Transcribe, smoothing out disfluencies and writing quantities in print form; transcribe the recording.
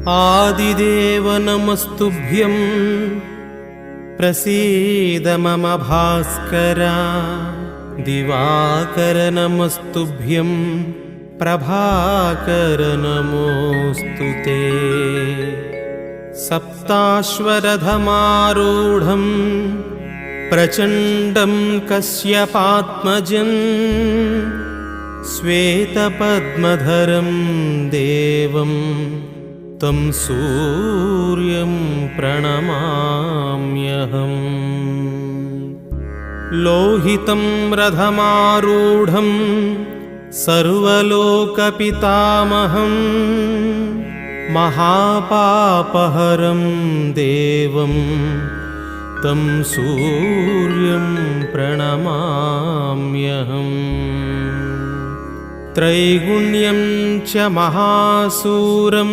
आदिदेव नमस्तुभ्यं प्रसीद मम भास्कर। दिवाकर नमस्तुभ्यं प्रभाकर नमोऽस्तुते। सप्ताश्वरथमारूढं प्रचण्डं कश्यपात्मजं श्वेतपद्मधरं देवं तं सूर्यं प्रणमाम्यहम्। लोहितं रथमारूढं सर्वलोकपितामहं महापापहरं देवं तं सूर्यं प्रणमाम्यहम्। त्रैगुण्यं च महासूरं